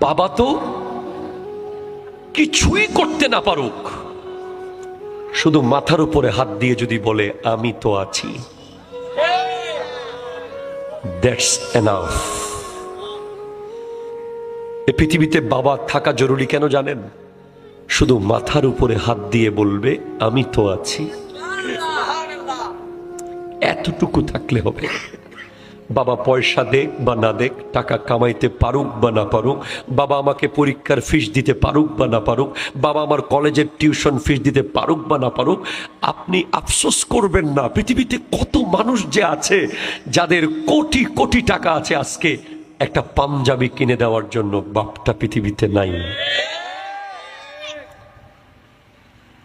বাবা তো কিছুই করতে না পারুক, শুধু মাথার উপরে হাত দিয়ে যদি বলে আমি তো আছি, দ্যাটস এনাফ। এই পৃথিবীতে বাবা থাকা জরুরি কেন জানেন? শুধু মাথার উপরে হাত দিয়ে বলবে আমি তো আছি, এতটুকু থাকলে হবে। বাবা পয়সা দেখ বা না দেখ, টাকা কামাইতে পারুক বা না পারুক, বাবা আমাকে পরীক্ষার ফিস দিতে পারুক বা না পারুক, বাবা আমার কলেজের টিউশন ফিস দিতে পারুক বা না পারুক, আপনি আফসোস করবেন না। পৃথিবীতে কত মানুষ যে আছে যাদের কোটি কোটি টাকা আছে, আজকে একটা পাঞ্জাবি কিনে দেওয়ার জন্য বাপটা পৃথিবীতে নাই।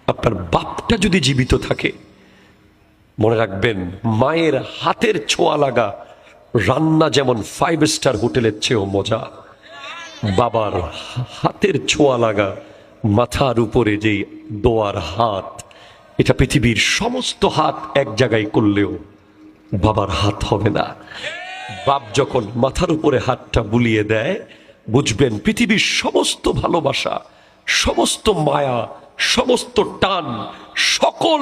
আপনার বাপটা যদি জীবিত থাকে, মনে রাখবেন মায়ের হাতের ছোঁয়া লাগা রান্না যেমন 5 স্টার হোটেলের চেয়েও মজা, বাবার হাতের ছোঁয়া লাগা মাথার উপরে যেই দোয়ার হাত, এটা পৃথিবীর সমস্ত হাত এক জায়গায় করলেও বাবার হাত হবে না। বাপ যখন মাথার উপরে হাতটা বুলিয়ে দেয়, বুঝবেন পৃথিবীর সমস্ত ভালোবাসা, সমস্ত মায়া, সমস্ত টান, সকল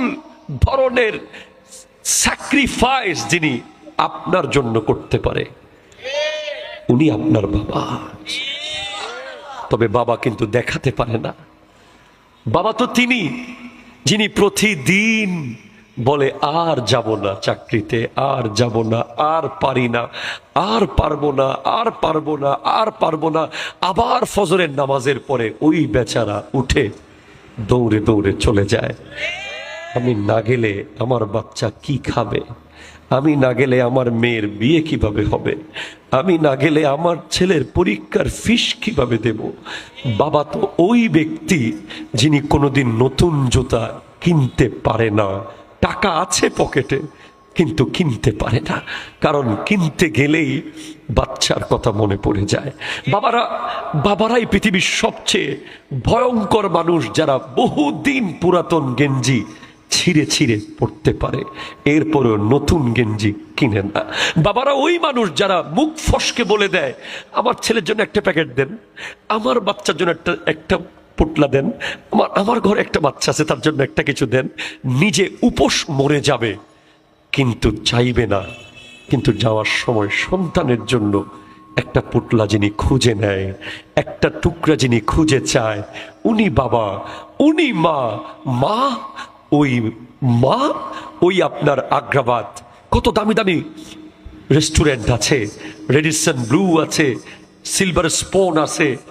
ধরনের স্যাক্রিফাইস যিনি আপনার জন্য করতে পারে, উনি আপনার বাবা। তবে বাবা কিন্তু দেখাতে পারে না। বাবা তো তিনি যিনি প্রতিদিন বলে আর যাব না চাকরিতে, আর যাব না, আর পারি না, আর পারবো না, আর পারবো না, আর পারবো না। আবার ফজরের নামাজের পরে ওই বেচারা উঠে দৌড়ে দৌড়ে চলে যায়। আমি না গেলে আমার বাচ্চা কি খাবে, আমি না গেলে আমার মেয়ের বিয়ে কিভাবে হবে, আমি না গেলে আমার ছেলের পরীক্ষার ফিস কিভাবে দেব। বাবা তো ওই ব্যক্তি যিনি কোনোদিন নতুন জুতা কিনতে পারে না, টাকা আছে পকেটে কিন্তু কিনতে পারে না, কারণ কিনতে গেলেই বাচ্চার কথা মনে পড়ে যায়। বাবারাই পৃথিবীর সবচেয়ে ভয়ঙ্কর মানুষ, যারা বহুদিন পুরাতন গেঞ্জি ছিঁড়ে ছিঁড়ে পড়তে পারে, এরপরেও নতুন গেঞ্জি কিনে না। বাবারা ওই মানুষ যারা মুখ ফসকে বলে দেয় আমার ছেলের জন্য একটা প্যাকেট দেন, আমার বাচ্চার জন্য একটা পোটলা দেন, আমার ঘরে একটা বাচ্চা আছে তার জন্য একটা কিছু দেন। নিজে উপোস মরে যাবে কিন্তু চাইবে না, কিন্তু যাওয়ার সময় সন্তানের জন্য একটা পুটলা যিনি খুঁজে নেয়, একটা টুকরা যিনি খুঁজে চায়, উনি বাবা, উনি মা। মা ওই মা, ওই আপনার আগ্রাবাদ কত দামি দামি রেস্টুরেন্ট আছে, রেডিসন ব্লু আছে, সিলভার স্পুন আছে।